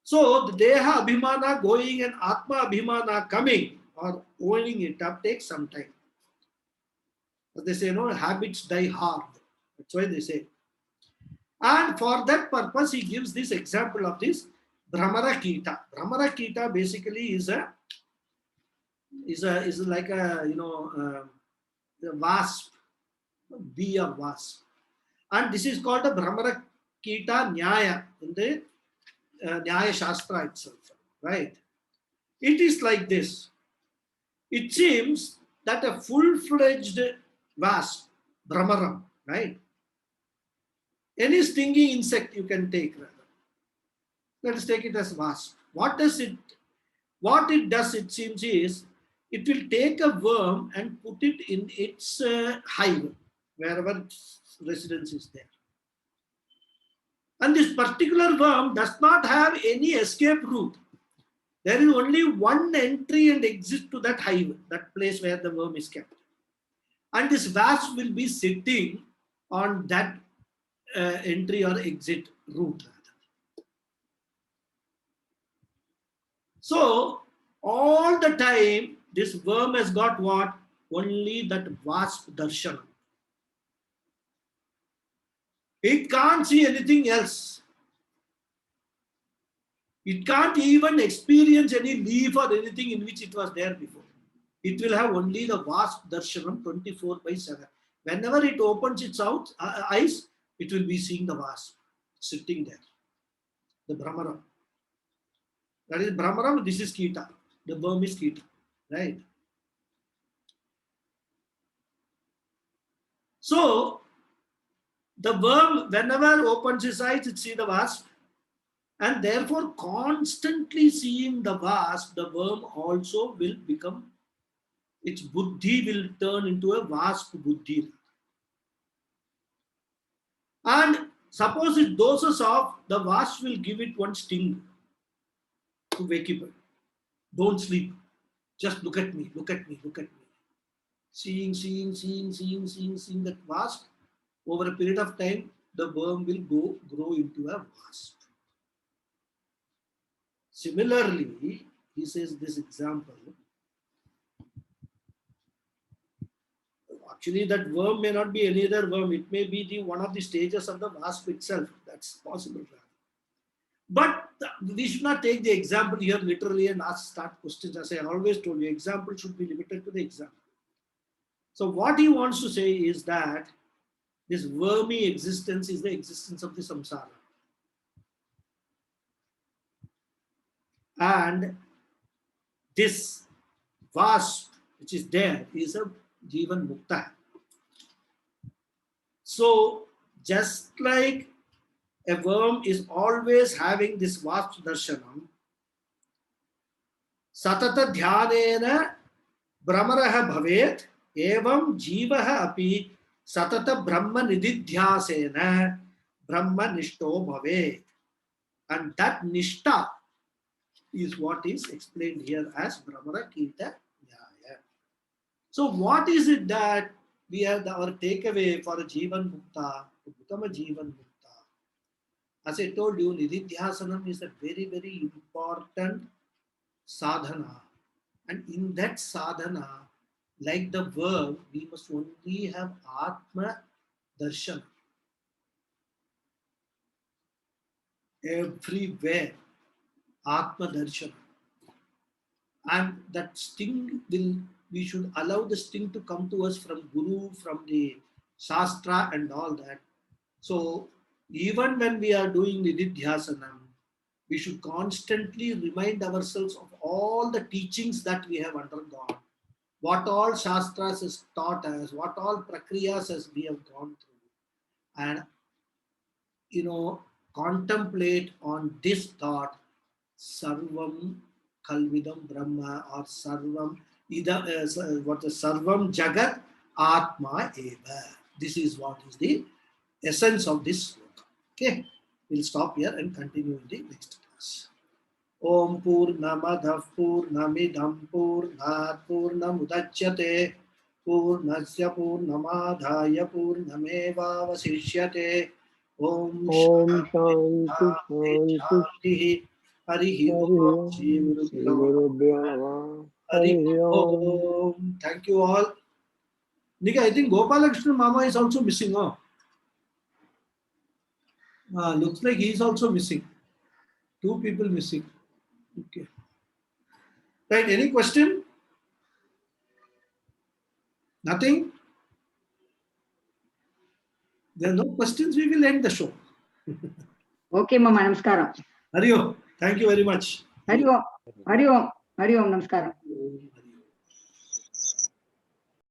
So the Deha Abhimana going and Atma Abhimana coming or owning it up takes some time. As they say, habits die hard. That's why they say. And for that purpose, he gives this example of this Brahmara Kita. Brahmara Kita basically is like a wasp, bee or wasp. And this is called a Brahmara Kita Nyaya in the Nyaya Shastra itself, right? It is like this. It seems that a full-fledged wasp, Brahmaram, right? Any stinging insect you can take rather. Let us take it as wasp. What it does, it seems, is it will take a worm and put it in its hive, wherever its residence is there. And this particular worm does not have any escape route. There is only one entry and exit to that hive, that place where the worm is kept. And this wasp will be sitting on that entry or exit route. So, all the time, this worm has got what? Only that wasp darshanam. It can't see anything else. It can't even experience any leaf or anything in which it was there before. It will have only the wasp darshanam 24/7. Whenever it opens its eyes, it will be seeing the wasp sitting there. The Brahmaram. That is Brahmaram, this is Kita. The worm is Kita. Right? So, the worm, whenever opens its eyes, it sees the wasp. And therefore, constantly seeing the wasp, the worm also will become, its buddhi will turn into a wasp buddhi. And suppose it doses off, the wasp will give it one sting to wake it up. Don't sleep. Just look at me, look at me, look at me. Seeing that wasp, over a period of time, the worm will grow into a wasp. Similarly, he says this example. Actually, that worm may not be any other worm. It may be one of the stages of the wasp itself. That's possible. But we should not take the example here literally and start questions. As I always told you, example should be limited to the example. So what he wants to say is that this wormy existence is the existence of the samsara. And this wasp which is there is a Jivan Mukta. So just like a worm is always having this wasp darshanam, satata dhyanena brahmaraha bhavet, evam jivaha api satata brahma nididhyasena brahma nishto bhavet. And that nishta is what is explained here as Brahmara Kita Nyaya. So what is it that we have our takeaway for a Jivan Mukta to become a Jivan Mukta? As I told you, Nididhyasanam is a very, very important sadhana. And in that sadhana, like the verb, we must only have Atma Darshan. Everywhere, Atma Darshan. And that sting we should allow the sting to come to us from Guru, from the Shastra and all that. So even when we are doing Nididhyasanam, we should constantly remind ourselves of all the teachings that we have undergone, what all Shastras has taught us, what all Prakriyas as we have gone through. And, contemplate on this thought, Sarvam Kalvidam Brahma or Sarvam what is Sarvam Jagat Atma Eva. This is what is the essence of this sloka. Okay, we'll stop here and continue in the next class. Om Purnamadav Purnamidam Purnat Purnamudachyate Purnasya Purnamadhaya Purnameva Vasishyate Om Shanti Harihi Om Shri Guru Om. Thank you all. Nika, I think Gopalakrishna Mama is also missing. Looks like he is also missing. 2 people missing. Okay. Right. Any question? Nothing? There are no questions. We will end the show. Okay, Mama. Namaskaram. Hari Om. Thank you very much. Hari Om. Hari Om. Hari Om. Namaskaram.